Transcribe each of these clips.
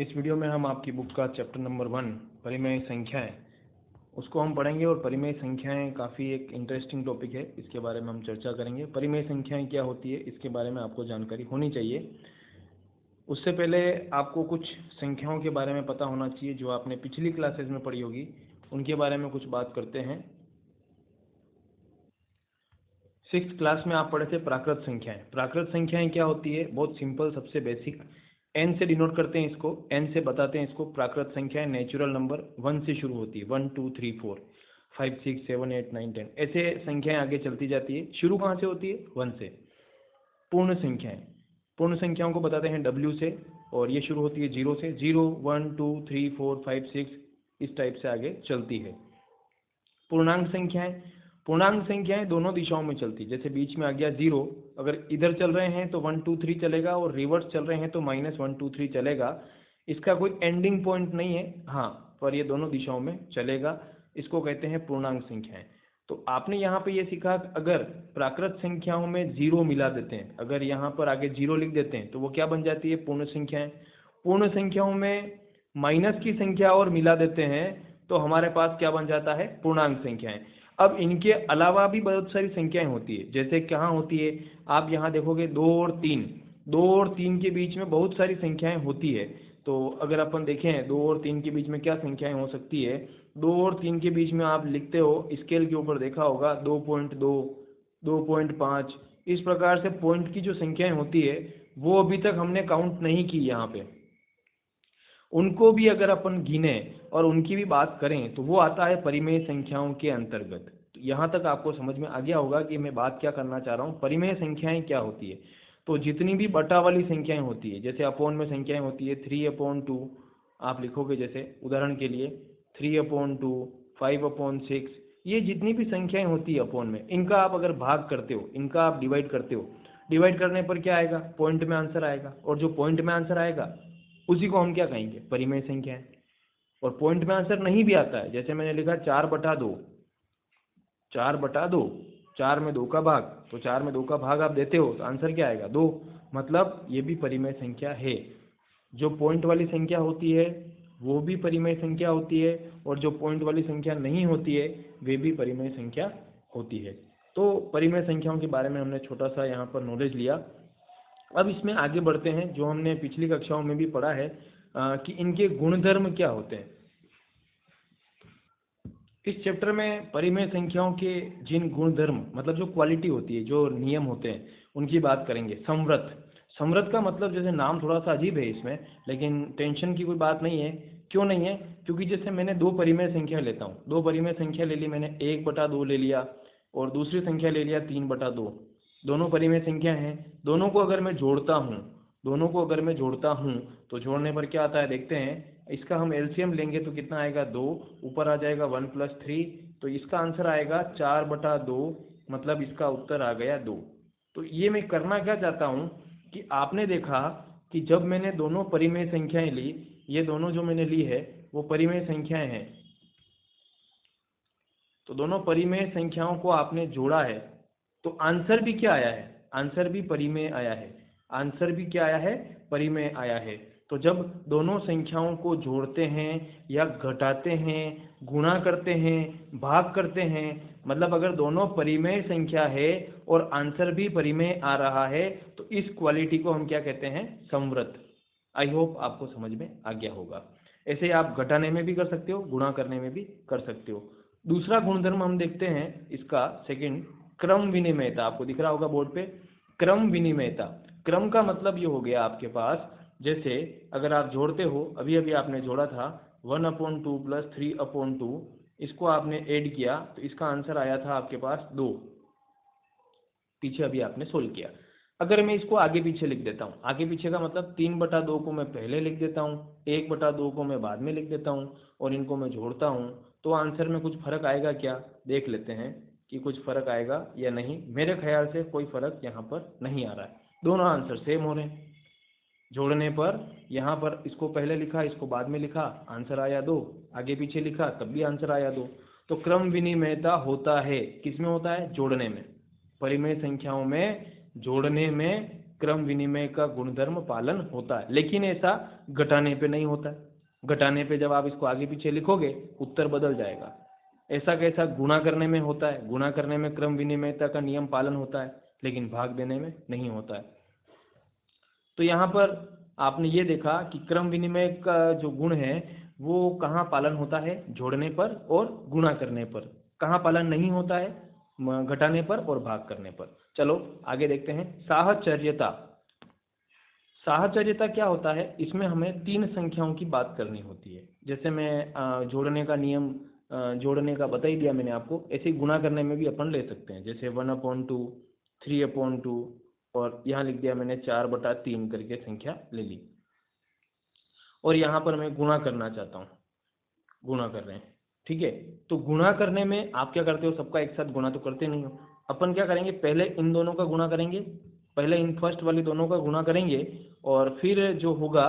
इस वीडियो में हम आपकी बुक का चैप्टर नंबर 1 परिमेय संख्याएं उसको हम पढ़ेंगे। और परिमेय संख्याएं काफ़ी एक इंटरेस्टिंग टॉपिक है, इसके बारे में हम चर्चा करेंगे। परिमेय संख्याएं क्या होती है इसके बारे में आपको जानकारी होनी चाहिए। उससे पहले आपको कुछ संख्याओं के बारे में पता होना चाहिए जो आपने पिछली क्लासेज में पढ़ी होगी, उनके बारे में कुछ बात करते हैं। 6th क्लास में आप पढ़े थे प्राकृत संख्याएं। प्राकृत संख्याएं क्या होती है? बहुत सिंपल, सबसे बेसिक। n से डिनोट करते हैं इसको, n से बताते हैं इसको। प्राकृत संख्याएं नेचुरल नंबर 1 से शुरू होती है। 1 2 3 4 5 6 7 8 9 10 ऐसे संख्याएं आगे चलती जाती है। शुरू कहाँ से होती है? 1 से। पूर्ण संख्याएं, पूर्ण संख्याओं को बताते हैं w से, और ये शुरू होती है 0 से। 0 1 2 3 4 5 6 इस टाइप से आगे चलती है। पूर्णांक संख्याएं, पूर्णांक संख्याएं दोनों दिशाओं में चलती, जैसे बीच में आ गया 0, अगर इधर चल रहे हैं तो 1 2 3 चलेगा, और रिवर्स चल रहे हैं तो -1 2 3 चलेगा। इसका कोई एंडिंग पॉइंट नहीं है, हाँ, पर ये दोनों दिशाओं में चलेगा। इसको कहते हैं पूर्णांक संख्याएं। तो आपने यहाँ पे ये सीखा, अगर प्राकृत संख्याओं में 0 मिला देते हैं, अगर यहाँ पर आगे 0 लिख देते हैं तो वो क्या बन जाती है? पूर्ण संख्याएं। पूर्ण संख्याओं में माइनस की संख्या और मिला देते हैं तो हमारे पास क्या बन जाता है? पूर्णांक संख्याएं। अब इनके अलावा भी बहुत सारी संख्याएं होती है, जैसे कहाँ होती है? आप यहाँ देखोगे 2 और 3, 2 और 3 के बीच में बहुत सारी संख्याएं होती है। तो अगर अपन देखें 2 और 3 के बीच में क्या संख्याएं हो सकती है? 2 और 3 के बीच में आप लिखते हो, स्केल के ऊपर देखा होगा 2.2, 2.5, इस प्रकार से पॉइंट की जो संख्याएं होती है वो अभी तक हमने काउंट नहीं की यहाँ पे। उनको भी अगर अपन गिने और उनकी भी बात करें तो वो आता है परिमेय संख्याओं के अंतर्गत। तो यहाँ तक आपको समझ में आ गया होगा कि मैं बात क्या करना चाह रहा हूँ, परिमेय संख्याएं क्या होती है। तो जितनी भी बटा वाली संख्याएं होती है, जैसे अपॉन में संख्याएं होती है 3/2, आप लिखोगे जैसे उदाहरण के लिए 3/2, 5/6, ये जितनी भी संख्याएं होती है अपॉन में, इनका आप अगर भाग करते हो, इनका आप डिवाइड करते हो, डिवाइड करने पर क्या आएगा? पॉइंट में आंसर आएगा। और जो पॉइंट में आंसर आएगा उसी को हम क्या कहेंगे? परिमेय संख्या है। और पॉइंट में आंसर नहीं भी आता है, जैसे मैंने लिखा 4/2, 4/2, 4 में 2 का भाग, तो 4 में 2 का भाग आप देते हो तो आंसर क्या आएगा? 2। मतलब ये भी परिमेय संख्या है। जो पॉइंट वाली संख्या होती है वो भी परिमेय संख्या होती है, और जो पॉइंट वाली संख्या नहीं होती है वे भी परिमेय संख्या होती है। तो परिमेय संख्याओं के बारे में हमने छोटा सा यहाँ पर नॉलेज लिया। अब इसमें आगे बढ़ते हैं, जो हमने पिछली कक्षाओं में भी पढ़ा है कि इनके गुणधर्म क्या होते हैं। इस चैप्टर में परिमेय संख्याओं के जिन गुणधर्म, मतलब जो क्वालिटी होती है, जो नियम होते हैं, उनकी बात करेंगे। समव्रत, समव्रत का मतलब, जैसे नाम थोड़ा सा अजीब है इसमें, लेकिन टेंशन की कोई बात नहीं है। क्यों नहीं है? क्योंकि जैसे मैंने 2 परिमेय संख्या लेता हूँ, 2 परिमेय संख्या ले ली मैंने, 1/2 ले लिया, और दूसरी संख्या ले लिया 3/2। दोनों परिमेय संख्या हैं, दोनों को अगर मैं जोड़ता हूँ, दोनों को अगर मैं जोड़ता हूँ तो जोड़ने पर क्या आता है देखते हैं। इसका हम एलसीएम लेंगे तो कितना आएगा? 2, ऊपर आ जाएगा 1 + 3, तो इसका आंसर आएगा 4/2, मतलब इसका उत्तर आ गया 2। तो ये मैं करना क्या चाहता हूँ कि आपने देखा कि जब मैंने दोनों परिमेय संख्याएं ली, ये दोनों जो मैंने ली है वो परिमेय संख्याएं हैं, तो दोनों परिमेय संख्याओं को आपने जोड़ा है तो आंसर भी क्या आया है? आंसर भी परिमेय आया है। आंसर भी क्या आया है? परिमेय आया है। तो जब दोनों संख्याओं को जोड़ते हैं या घटाते हैं, गुणा करते हैं, भाग करते हैं, मतलब अगर दोनों परिमेय संख्या है और आंसर भी परिमेय आ रहा है, तो इस क्वालिटी को हम क्या कहते हैं? समव्रत। आई होप आपको समझ में आ गया होगा। ऐसे आप घटाने में भी कर सकते हो, गुणा करने में भी कर सकते हो। दूसरा गुणधर्म हम देखते हैं इसका, सेकंड, क्रम विनिमयता। आपको दिख रहा होगा बोर्ड पे, क्रम विनिमयता। क्रम का मतलब ये हो गया आपके पास, जैसे अगर आप जोड़ते हो, अभी अभी आपने जोड़ा था 1/2 + 3/2, इसको आपने ऐड किया तो इसका आंसर आया था आपके पास 2। पीछे अभी आपने सोल्व किया। अगर मैं इसको आगे पीछे लिख देता हूँ, आगे पीछे का मतलब 3/2 को मैं पहले लिख देता हूँ, 1/2 को मैं बाद में लिख देता हूँ, और इनको मैं जोड़ता हूँ, तो आंसर में कुछ फर्क आएगा क्या? देख लेते हैं कि कुछ फर्क आएगा या नहीं। मेरे ख्याल से कोई फर्क यहाँ पर नहीं आ रहा है, दोनों आंसर सेम हो रहे हैं। जोड़ने पर यहाँ पर इसको पहले लिखा, इसको बाद में लिखा, आंसर आया 2, आगे पीछे लिखा तब भी आंसर आया 2। तो क्रम विनिमयता होता है, किस में होता है? जोड़ने में। परिमेय संख्याओं में जोड़ने में क्रम विनिमय का गुणधर्म पालन होता है, लेकिन ऐसा घटाने पे नहीं होता है। घटाने पे जब आप इसको आगे पीछे लिखोगे उत्तर बदल जाएगा। ऐसा कैसा गुणा करने में होता है, गुणा करने में क्रम विनिमयता का नियम पालन होता है, लेकिन भाग देने में नहीं होता है। तो यहाँ पर आपने ये देखा कि क्रम विनिमय का जो गुण है वो कहाँ पालन होता है, जोड़ने पर और गुणा करने पर। कहाँ पालन नहीं होता है, घटाने पर और भाग करने पर। चलो आगे देखते हैं। साहचर्यता। साहचर्यता क्या होता है, इसमें हमें तीन संख्याओं की बात करनी होती है। जैसे मैं जोड़ने का नियम जोड़ने का बता ही दिया मैंने आपको, ऐसे ही गुणा करने में भी अपन ले सकते हैं। जैसे 1/2, 3/2 और यहाँ लिख दिया मैंने 4/3 करके संख्या ले ली। और यहाँ पर मैं गुणा करना चाहता हूँ, गुणा कर रहे हैं, ठीक है। तो गुणा करने में आप क्या करते हो, सबका एक साथ गुणा तो करते नहीं हो। अपन क्या करेंगे, पहले इन दोनों का गुणा करेंगे, पहले इन फर्स्ट वाली दोनों का गुणा करेंगे और फिर जो होगा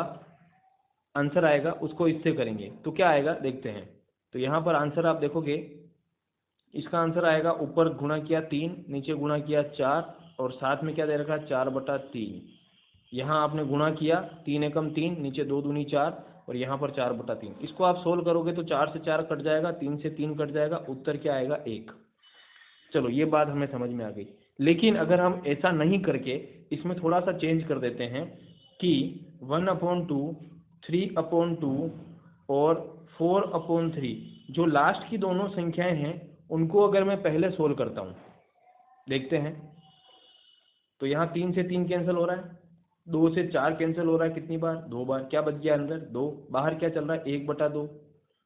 आंसर आएगा उसको इससे करेंगे। तो क्या आएगा देखते हैं। तो यहाँ पर आंसर आप देखोगे, इसका आंसर आएगा ऊपर गुणा किया 3, नीचे गुणा किया 4 और साथ में क्या दे रखा है 4/3। यहाँ आपने गुणा किया 3 एकम 3, नीचे 2 दूनी 4 और यहाँ पर 4/3। इसको आप सोल्व करोगे तो 4 से 4 कट जाएगा, 3 से 3 कट जाएगा, उत्तर क्या आएगा 1। चलो ये बात हमें समझ में आ गई। लेकिन अगर हम ऐसा नहीं करके इसमें थोड़ा सा चेंज कर देते हैं कि 1/2, 3/2 और 4/3, जो लास्ट की दोनों संख्याएं हैं उनको अगर मैं पहले सोल्व करता हूँ, देखते हैं। तो यहाँ 3 से 3 कैंसिल हो रहा है, 2 से 4 कैंसिल हो रहा है, कितनी बार 2 बार। क्या बच गया अंदर 2, बाहर क्या चल रहा है 1/2।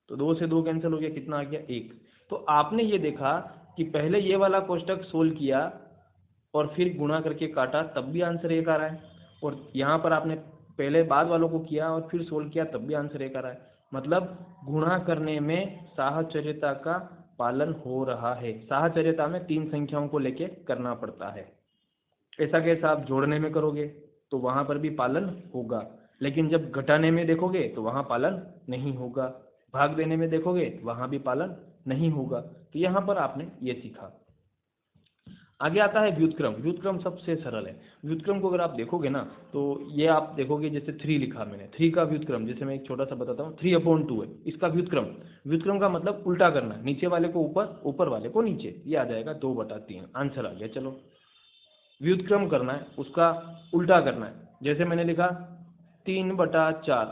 तो 2 से 2 कैंसिल हो गया, कितना आ गया 1। तो आपने ये देखा कि पहले ये वाला कोष्टक सोल्व किया और फिर गुणा करके काटा, तब भी आंसर 1 आ रहा है। और यहाँ पर आपने पहले बाद वालों को किया और फिर सोल्व किया, तब भी आंसर 1 आ रहा है। मतलब गुणा करने में साहचर्यता का पालन हो रहा है। साहचर्यता में 3 संख्याओं को लेके करना पड़ता है। ऐसा कैसा, आप जोड़ने में करोगे तो वहाँ पर भी पालन होगा, लेकिन जब घटाने में देखोगे तो वहाँ पालन नहीं होगा, भाग देने में देखोगे वहाँ भी पालन नहीं होगा। तो यहाँ पर आपने ये सीखा। आगे आता है व्युत्क्रम। व्युत्क्रम सबसे सरल है। व्युत्क्रम को अगर आप देखोगे ना तो ये आप देखोगे, जैसे 3 लिखा मैंने, 3 का व्युत्क्रम, जैसे मैं एक छोटा सा बताता हूँ, 3/2 है इसका व्युत्क्रम। व्युत्क्रम का मतलब उल्टा करना, नीचे वाले को ऊपर, ऊपर वाले को नीचे, ये आ जाएगा 2/3। आंसर आ गया। चलो व्युत्क्रम करना है, उसका उल्टा करना है। जैसे मैंने लिखा 3/4,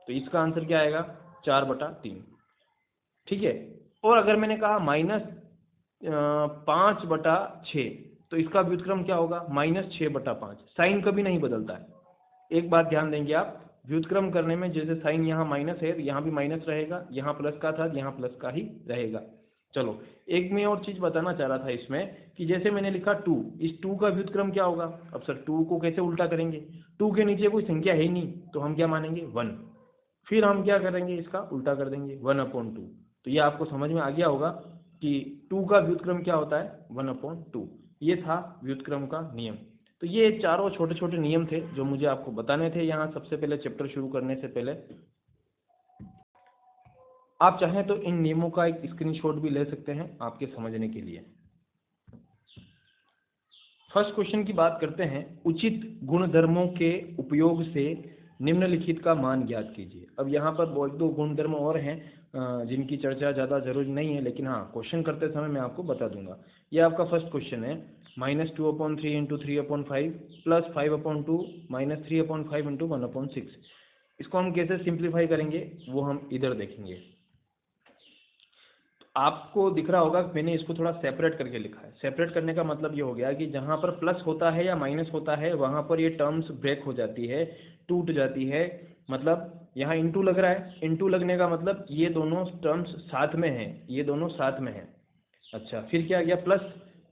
तो इसका आंसर क्या आएगा 4/3, ठीक है। और अगर मैंने कहा -5/6, तो इसका व्युत्क्रम क्या होगा -6/5। साइन कभी नहीं बदलता है। एक बात ध्यान देंगे आप, व्युत्क्रम करने में जैसे साइन यहाँ माइनस है, यहाँ भी माइनस रहेगा, यहाँ प्लस का था, यहाँ प्लस का ही रहेगा। चलो एक मैं और चीज बताना चाह रहा था इसमें, कि जैसे मैंने लिखा 2, इस 2 का व्युत्क्रम क्या होगा। अब सर 2 को कैसे उल्टा करेंगे, 2 के नीचे कोई संख्या है ही नहीं, तो हम क्या मानेंगे 1। फिर हम क्या करेंगे, इसका उल्टा कर देंगे 1/2। तो ये आपको समझ में आ गया होगा कि 2 का व्युत्क्रम क्या होता है 1/2। ये था व्युत्क्रम का नियम। तो ये चारों छोटे छोटे नियम थे जो मुझे आपको बताने थे यहाँ सबसे पहले चैप्टर शुरू करने से पहले। आप चाहें तो इन नियमों का एक स्क्रीनशॉट भी ले सकते हैं आपके समझने के लिए। फर्स्ट क्वेश्चन की बात करते हैं। उचित गुणधर्मों के उपयोग से निम्नलिखित का मान ज्ञात कीजिए। अब यहाँ पर बहुत दो गुणधर्म और हैं जिनकी चर्चा ज़्यादा जरूरी नहीं है, लेकिन हाँ क्वेश्चन करते समय मैं आपको बता दूंगा। ये आपका फर्स्ट क्वेश्चन है, -2/3 इंटू 3/5 प्लस 5/2 -3/5 इंटू 1/6। इसको हम कैसे सिंप्लीफाई करेंगे वो हम इधर देखेंगे। आपको दिख रहा होगा कि मैंने इसको थोड़ा सेपरेट करके लिखा है। सेपरेट करने का मतलब ये हो गया कि जहाँ पर प्लस होता है या माइनस होता है वहाँ पर ये टर्म्स ब्रेक हो जाती है, टूट जाती है। मतलब यहाँ इंटू लग रहा है, इंटू लगने का मतलब ये दोनों टर्म्स साथ में हैं, ये दोनों साथ में हैं। अच्छा फिर क्या आ गया प्लस,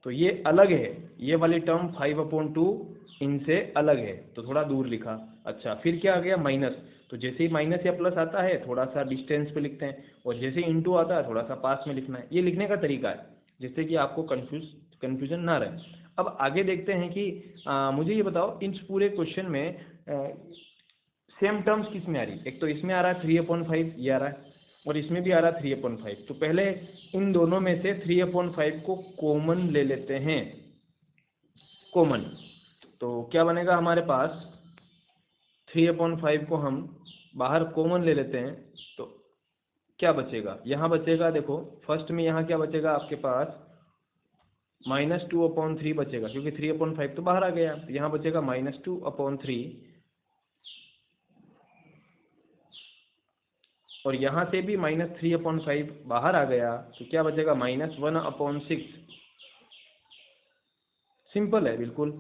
तो ये अलग है, ये वाली टर्म 5/2 इनसे अलग है, तो थोड़ा दूर लिखा। अच्छा फिर क्या आ गया माइनस, तो जैसे ही माइनस या प्लस आता है थोड़ा सा डिस्टेंस पे लिखते हैं, और जैसे ही इंटू आता है थोड़ा सा पास में लिखना है। ये लिखने का तरीका है जिससे कि आपको कन्फ्यूजन ना रहे। अब आगे देखते हैं कि मुझे ये बताओ इन पूरे क्वेश्चन में सेम टर्म्स किस में आ रही है। एक तो इसमें आ रहा है 3/5, ये आ रहा है, और इसमें भी आ रहा है 3/5। तो पहले इन दोनों में से 3/5 को कॉमन ले लेते हैं, कॉमन। तो क्या बनेगा हमारे पास, 3/5 को हम बाहर कॉमन ले लेते हैं तो क्या बचेगा, यहाँ बचेगा, देखो फर्स्ट में यहाँ क्या बचेगा आपके पास, -2/3 बचेगा, क्योंकि 3/5 तो बाहर आ गया, तो यहाँ बचेगा -2/3, और यहाँ से भी -3/5 बाहर आ गया, तो क्या बचेगा, -1/6। सिंपल है बिल्कुल,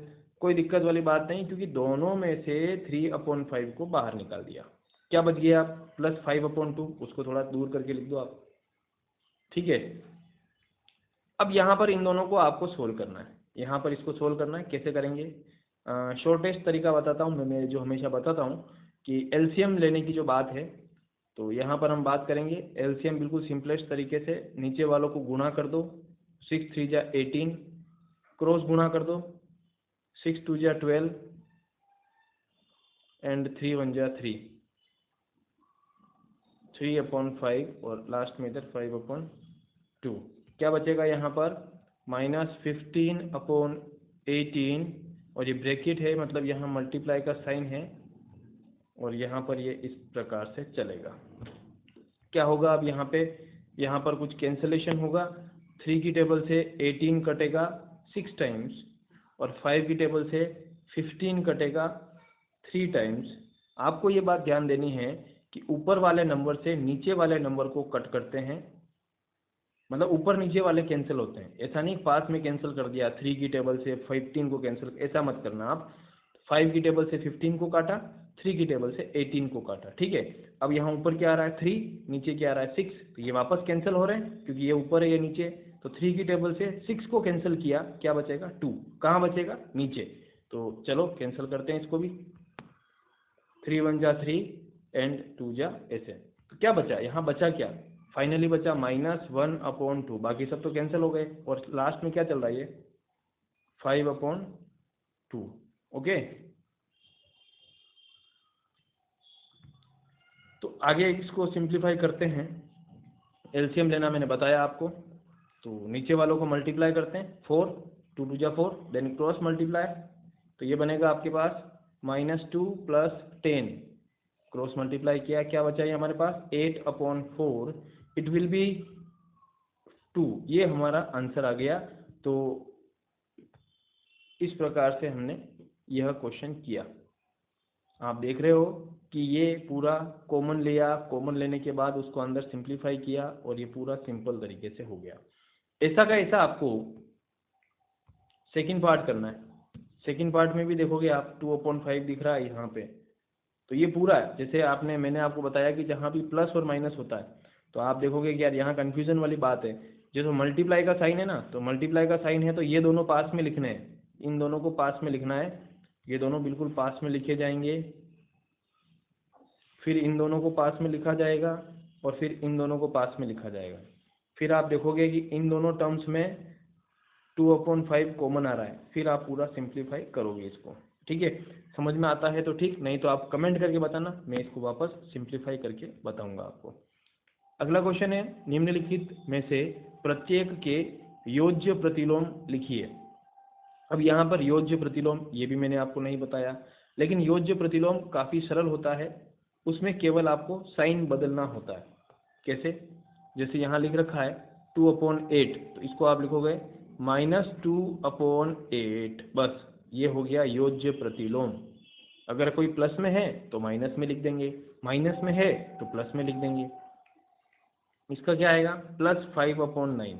कोई दिक्कत वाली बात नहीं, क्योंकि दोनों में से 3/5 को बाहर निकाल दिया। क्या बच गया, +5/2, उसको थोड़ा दूर करके लिख दो आप, ठीक है। अब यहाँ पर इन दोनों को आपको सोल्व करना है, यहाँ पर इसको सोल्व करना है, कैसे करेंगे, शॉर्टेस्ट तरीका बताता हूँ मैं जो हमेशा बताता हूँ कि एलसीएम लेने की जो बात है, तो यहाँ पर हम बात करेंगे एलसीएम बिल्कुल सिंपलेस्ट तरीके से, नीचे वालों को गुणा कर दो, 6 3 जा 18, क्रॉस गुणा कर दो, 6 2 जा 12 एंड 3 1 जा 3, 3/5 और लास्ट में इधर 5/2। क्या बचेगा यहाँ पर, -15/18, और ये ब्रैकेट है मतलब यहाँ मल्टीप्लाई का साइन है, और यहाँ पर ये इस प्रकार से चलेगा। क्या होगा अब यहाँ पर कुछ कैंसलेशन होगा, 3 की टेबल से 18 कटेगा 6 टाइम्स, और 5 की टेबल से 15 कटेगा 3 टाइम्स। आपको ये बात ध्यान देनी है कि ऊपर वाले नंबर से नीचे वाले नंबर को कट करते हैं, मतलब ऊपर नीचे वाले कैंसिल होते हैं, ऐसा नहीं पास में कैंसिल कर दिया, 3 की टेबल से 15 को कैंसिल, ऐसा मत करना आप। 5 की टेबल से 15 को काटा, 3 की टेबल से 18 को काटा, ठीक है। अब यहाँ ऊपर क्या आ रहा है 3, नीचे क्या आ रहा है 6, तो ये वापस कैंसिल हो रहे हैं क्योंकि ये ऊपर है ये नीचे, तो 3 की टेबल से 6 को कैंसिल किया, क्या बचेगा 2, कहाँ बचेगा नीचे, तो चलो कैंसिल करते हैं इसको भी, 3 1 जा 3 एंड 2 जा ऐसे, तो क्या बचा यहाँ, बचा क्या, फाइनली बचा -1/2, बाकी सब तो कैंसिल हो गए, और लास्ट में क्या चल रहा है ये 5/2, ओके। तो आगे इसको सिंप्लीफाई करते हैं, एलसीएम लेना मैंने बताया आपको, तो नीचे वालों को मल्टीप्लाई करते हैं, 4 2 2 जा 4, देन क्रॉस मल्टीप्लाई, तो ये बनेगा आपके पास -2 + 10, क्रॉस मल्टीप्लाई किया, क्या बचा ये हमारे पास 8/4, इट विल बी 2, ये हमारा आंसर आ गया। तो इस प्रकार से हमने यह क्वेश्चन किया, आप देख रहे हो कि ये पूरा कॉमन लिया, कॉमन लेने के बाद उसको अंदर सिंप्लीफाई किया, और ये पूरा सिंपल तरीके से हो गया। ऐसा का ऐसा आपको सेकंड पार्ट करना है, सेकंड पार्ट में भी देखोगे आप 2/5 दिख रहा है यहाँ पे, तो ये पूरा है, जैसे मैंने आपको बताया कि जहाँ भी प्लस और माइनस होता है, तो आप देखोगे कि यार यहाँ कन्फ्यूजन वाली बात है, जैसे मल्टीप्लाई का साइन है ना, तो मल्टीप्लाई का साइन है तो ये दोनों पास में लिखने हैं, इन दोनों को पास में लिखना है, ये दोनों बिल्कुल पास में लिखे जाएंगे, फिर इन दोनों को पास में लिखा जाएगा, और फिर इन दोनों को पास में लिखा जाएगा, फिर आप देखोगे कि इन दोनों टर्म्स में 2/5 कॉमन आ रहा है, फिर आप पूरा सिंप्लीफाई करोगे इसको, ठीक है। समझ में आता है तो ठीक, नहीं तो आप कमेंट करके बताना, मैं इसको वापस सिंप्लीफाई करके बताऊंगा आपको। अगला क्वेश्चन है, निम्नलिखित में से प्रत्येक के योज्य प्रतिलोम लिखिए। अब यहाँ पर योज्य प्रतिलोम ये भी मैंने आपको नहीं बताया, लेकिन योज्य प्रतिलोम काफ़ी सरल होता है, उसमें केवल आपको साइन बदलना होता है। कैसे, जैसे यहाँ लिख रखा है 2/8, तो इसको आप लिखोगे -2/8, बस ये हो गया योज्य प्रतिलोम। अगर कोई प्लस में है तो माइनस में लिख देंगे, माइनस में है तो प्लस में लिख देंगे, इसका क्या आएगा +5/9,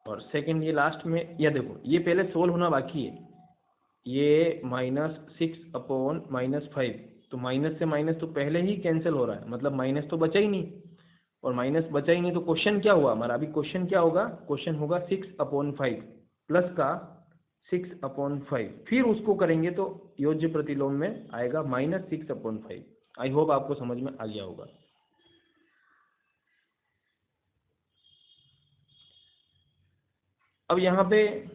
और सेकंड ये लास्ट में, या देखो ये पहले सोल्व होना बाकी है, ये -6/-5, तो माइनस से माइनस तो पहले ही कैंसिल हो रहा है, मतलब माइनस तो बचा ही नहीं, और माइनस बचा ही नहीं तो क्वेश्चन क्या हुआ हमारा, अभी क्वेश्चन क्या होगा, क्वेश्चन होगा 6/5 प्लस का 6/5, फिर उसको करेंगे तो योज्य प्रतिलोम में आएगा -6/5। आई होप आपको समझ में आ गया होगा। अब यहाँ पे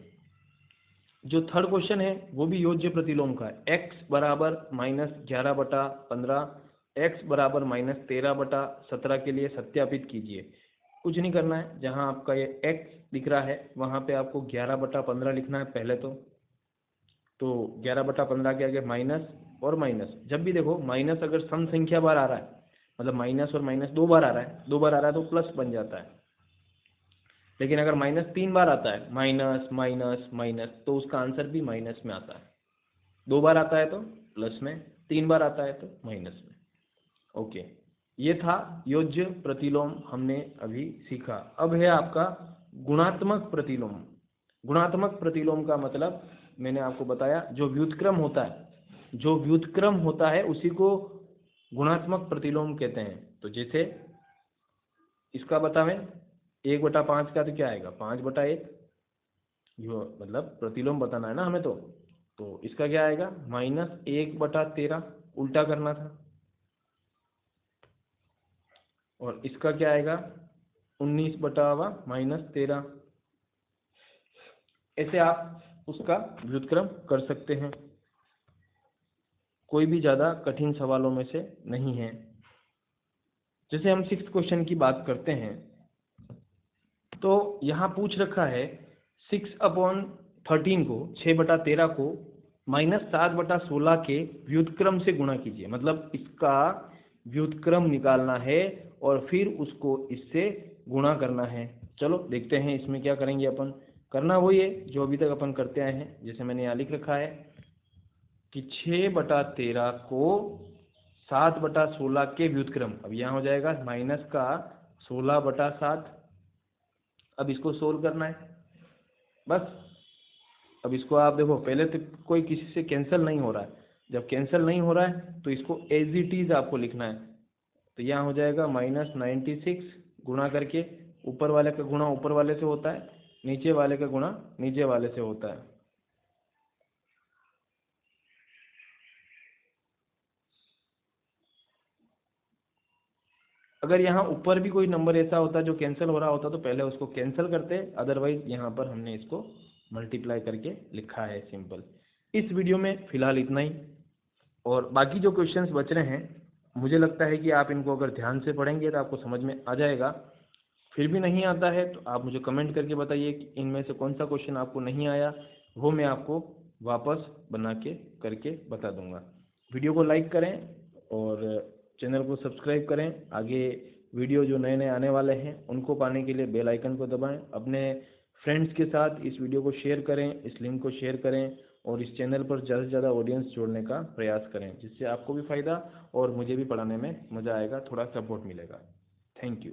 जो थर्ड क्वेश्चन है वो भी योज्य प्रतिलोम का है, x बराबर -11/15, x बराबर -13/17 के लिए सत्यापित कीजिए। कुछ नहीं करना है, जहाँ आपका ये x दिख रहा है वहाँ पे आपको 11/15 लिखना है पहले तो, तो 11/15 के आगे माइनस और माइनस, जब भी देखो माइनस अगर सम संख्या बार आ रहा है, मतलब माइनस और माइनस 2 बार आ रहा है, 2 बार आ रहा है तो प्लस बन जाता है। लेकिन अगर माइनस 3 बार आता है, माइनस माइनस माइनस, तो उसका आंसर भी माइनस में आता है। 2 बार आता है तो प्लस में, 3 बार आता है तो माइनस में। ओके, ये था योज्य प्रतिलोम, हमने अभी सीखा। अब है आपका गुणात्मक प्रतिलोम। गुणात्मक प्रतिलोम का मतलब मैंने आपको बताया, जो व्युत्क्रम होता है, जो व्युत्क्रम होता है उसी को गुणात्मक प्रतिलोम कहते हैं। तो जैसे इसका बतावें 1/5 का तो क्या आएगा, 5/1, जो मतलब प्रतिलोम बताना है ना हमें, तो इसका क्या आएगा, -1/13, उल्टा करना था। और इसका क्या आएगा, 19/-13। ऐसे आप उसका व्युत्क्रम कर सकते हैं, कोई भी ज़्यादा कठिन सवालों में से नहीं है। जैसे हम 6th क्वेश्चन की बात करते हैं, तो यहाँ पूछ रखा है 6/13 को, 6/13 को -7/16 के व्युत्क्रम से गुणा कीजिए। मतलब इसका व्युत्क्रम निकालना है और फिर उसको इससे गुणा करना है। चलो देखते हैं इसमें क्या करेंगे अपन। करना वही है जो अभी तक अपन करते आए हैं। जैसे मैंने यहाँ लिख रखा है कि 6/13 को 7/16 के व्युत्क्रम, अब यहाँ हो जाएगा माइनस का 16/7। अब इसको सोल्व करना है बस। अब इसको आप देखो, पहले तो कोई किसी से कैंसिल नहीं हो रहा है, जब कैंसिल नहीं हो रहा है तो इसको एज इट इज आपको लिखना है। तो यहाँ हो जाएगा -96 गुणा करके, ऊपर वाले का गुणा ऊपर वाले से होता है, नीचे वाले का गुणा नीचे वाले से होता है। अगर यहाँ ऊपर भी कोई नंबर ऐसा होता जो कैंसिल हो रहा होता तो पहले उसको कैंसिल करते, अदरवाइज यहाँ पर हमने इसको मल्टीप्लाई करके लिखा है, सिंपल। इस वीडियो में फिलहाल इतना ही, और बाकी जो क्वेश्चंस बच रहे हैं मुझे लगता है कि आप इनको अगर ध्यान से पढ़ेंगे तो आपको समझ में आ जाएगा। फिर भी नहीं आता है तो आप मुझे कमेंट करके बताइए कि इनमें से कौन सा क्वेश्चन आपको नहीं आया, वो मैं आपको वापस बना के करके बता दूंगा। वीडियो को लाइक करें और चैनल को सब्सक्राइब करें। आगे वीडियो जो नए नए आने वाले हैं उनको पाने के लिए बेल आइकन को दबाएं। अपने फ्रेंड्स के साथ इस वीडियो को शेयर करें, इस लिंक को शेयर करें, और इस चैनल पर ज़्यादा से ज़्यादा ऑडियंस जोड़ने का प्रयास करें, जिससे आपको भी फ़ायदा और मुझे भी पढ़ाने में मज़ा आएगा, थोड़ा सपोर्ट मिलेगा। Thank you.